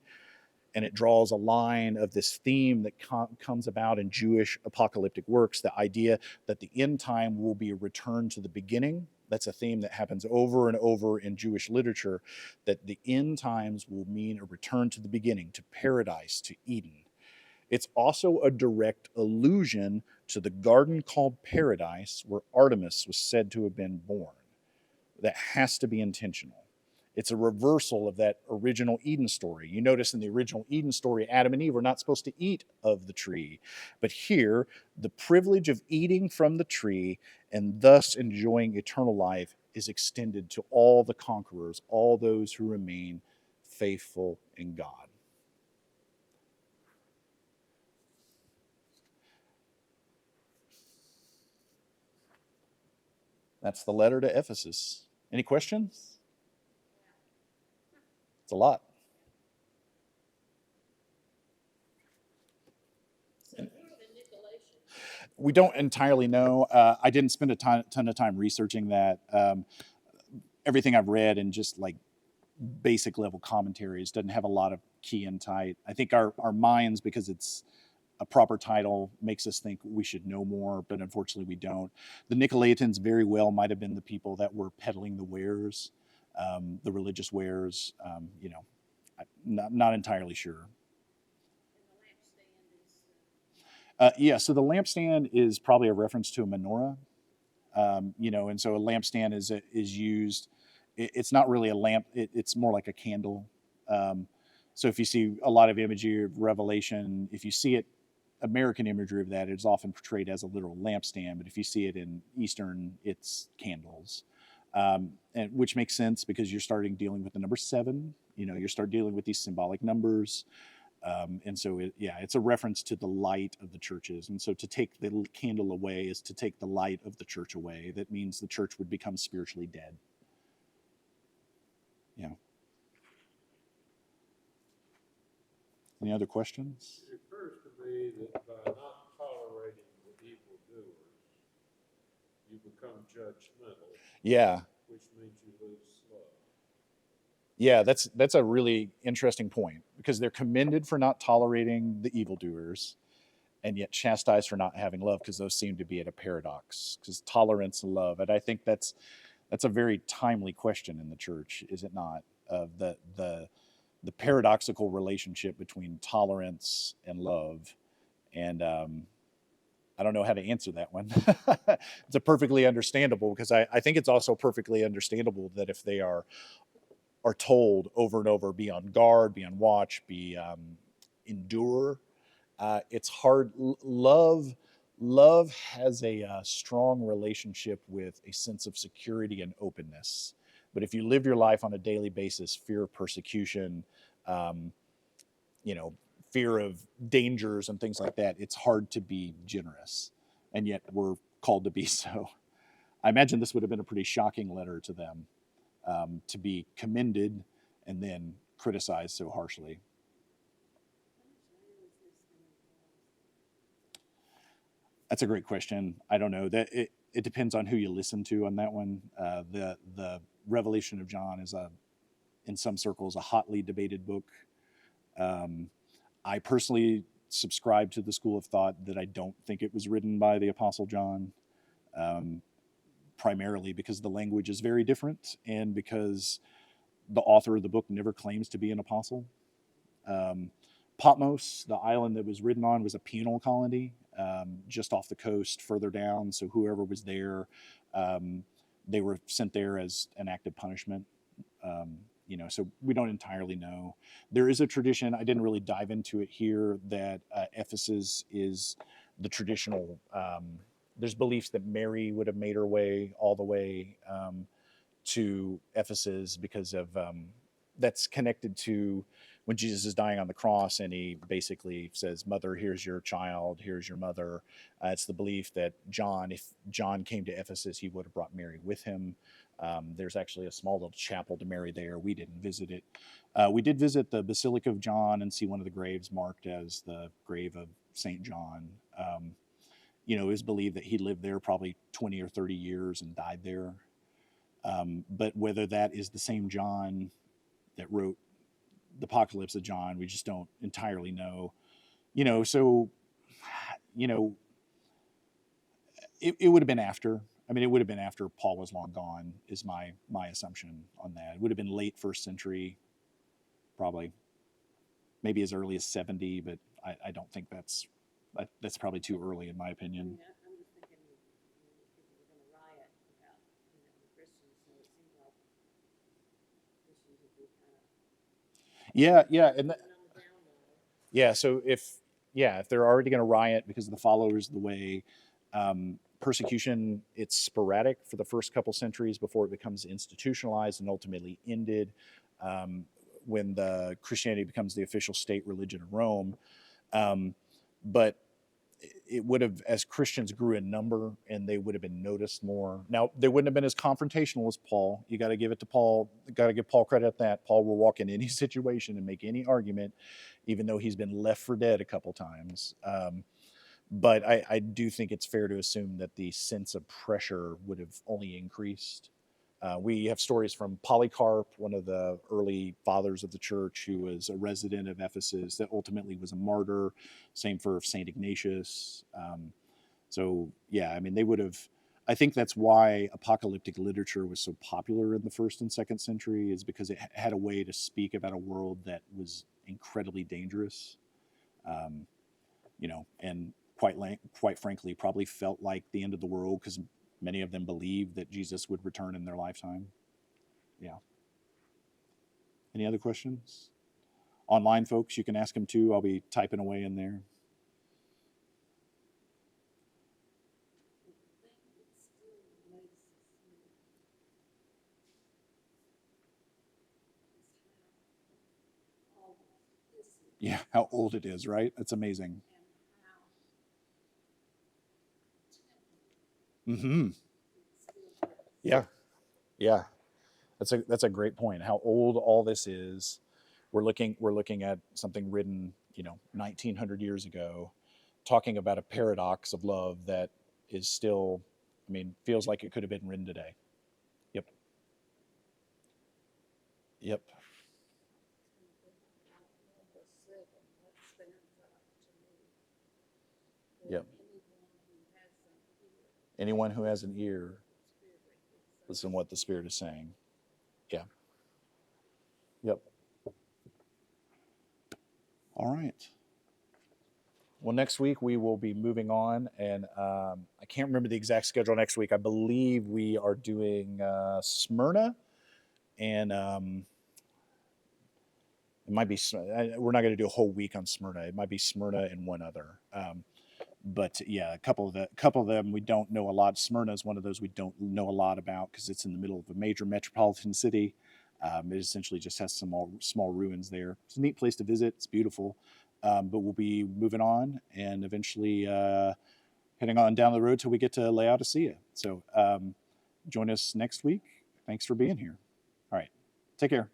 and it draws a line of this theme that comes about in Jewish apocalyptic works, the idea that the end time will be a return to the beginning. That's a theme that happens over and over in Jewish literature, that the end times will mean a return to the beginning, to paradise, to Eden. It's also a direct allusion to the garden called Paradise, where Artemis was said to have been born. That has to be intentional. It's a reversal of that original Eden story. You notice in the original Eden story, Adam and Eve were not supposed to eat of the tree. But here, the privilege of eating from the tree and thus enjoying eternal life is extended to all the conquerors, all those who remain faithful in God. That's the letter to Ephesus. Any questions? It's a lot. We don't entirely know. I didn't spend a ton of time researching that. Everything I've read and just like basic level commentaries doesn't have a lot of key insight. I think our minds, because it's a proper title, makes us think we should know more, but unfortunately we don't. The Nicolaitans very well might have been the people that were peddling the wares, the religious wares. Not entirely sure. Yeah, so the lampstand is probably a reference to a menorah. And so a lampstand is used. It's not really a lamp; it's more like a candle. So if you see a lot of imagery of Revelation, if you see it, American imagery of that, it's often portrayed as a literal lampstand. But if you see it in Eastern, it's candles, and which makes sense because you're starting dealing with the number 7. You start dealing with these symbolic numbers. And so, it's a reference to the light of the churches. And so to take the candle away is to take the light of the church away. That means the church would become spiritually dead. Yeah. Any other questions? It occurs to me that by not tolerating the evildoers, you become judgmental. Yeah. Which means you lose love. Yeah, that's a really interesting point because they're commended for not tolerating the evildoers and yet chastised for not having love, because those seem to be at a paradox, because tolerance and love. And I think that's a very timely question in the church, is it not? Of the paradoxical relationship between tolerance and love. And I don't know how to answer that one. It's a perfectly understandable, because I think it's also perfectly understandable that if they are told over and over, be on guard, be on watch, be endure. It's hard. Love has a strong relationship with a sense of security and openness. But if you live your life on a daily basis, fear of persecution, um, fear of dangers and things like that, it's hard to be generous. And yet we're called to be so. I imagine this would have been a pretty shocking letter to them, to be commended and then criticized so harshly. That's a great question. I don't know. That it depends on who you listen to on that one. The Revelation of John is in some circles a hotly debated book. I personally subscribe to the school of thought that I don't think it was written by the Apostle John, primarily because the language is very different and because the author of the book never claims to be an apostle. Um, Patmos, the island that was written on, was a penal colony, just off the coast further down. So whoever was there, um, they were sent there as an act of punishment. So we don't entirely know. There is a tradition, I didn't really dive into it here, that Ephesus is the traditional. There's beliefs that Mary would have made her way all the way to Ephesus because of that's connected to when Jesus is dying on the cross, and he basically says, "Mother, here's your child, here's your mother." It's the belief that if John came to Ephesus, he would have brought Mary with him. There's actually a small little chapel to Mary there. We didn't visit it. We did visit the Basilica of John and see one of the graves marked as the grave of Saint John. It was believed that he lived there probably 20 or 30 years and died there. But whether that is the same John that wrote the Apocalypse of John, we just don't entirely know. So it would have been after. I mean, it would have been after Paul was long gone, is my assumption on that. It would have been late first century, probably, maybe as early as 70, but I don't think that's probably too early in my opinion. I'm just thinking, people were going to riot about, the Christians, so it seemed like Christians would be kind of Yeah, and on the down low. yeah. So if they're already going to riot because of the followers of the way, persecution, it's sporadic for the first couple centuries before it becomes institutionalized and ultimately ended when the Christianity becomes the official state religion of Rome. But it would have, as Christians grew in number, and they would have been noticed more. Now, they wouldn't have been as confrontational as Paul. You got to give it to Paul. Got to give Paul credit at that. Paul will walk in any situation and make any argument, even though he's been left for dead a couple times. But I do think it's fair to assume that the sense of pressure would have only increased. We have stories from Polycarp, one of the early fathers of the church, who was a resident of Ephesus, that ultimately was a martyr. Same for Saint Ignatius. They would have. I think that's why apocalyptic literature was so popular in the first and second century, is because it had a way to speak about a world that was incredibly dangerous, and quite frankly, probably felt like the end of the world, because many of them believed that Jesus would return in their lifetime. Yeah. Any other questions? Online folks, you can ask them too. I'll be typing away in there. Yeah, how old it is, right? That's amazing. Mm-hmm. Yeah. That's a great point. How old all this is. We're looking at something written, 1900 years ago, talking about a paradox of love that is still, feels like it could have been written today. Yep. Yep. Yep. Anyone who has an ear, listen to what the Spirit is saying. Yeah. Yep. All right. Well, next week we will be moving on, and I can't remember the exact schedule next week. I believe we are doing Smyrna, and it might be. We're not going to do a whole week on Smyrna. It might be Smyrna and one other. But yeah, a couple of them we don't know a lot. Smyrna is one of those we don't know a lot about because it's in the middle of a major metropolitan city. It essentially just has some small ruins there. It's a neat place to visit. It's beautiful. But we'll be moving on and eventually heading on down the road till we get to Laodicea. So join us next week. Thanks for being here. All right. Take care.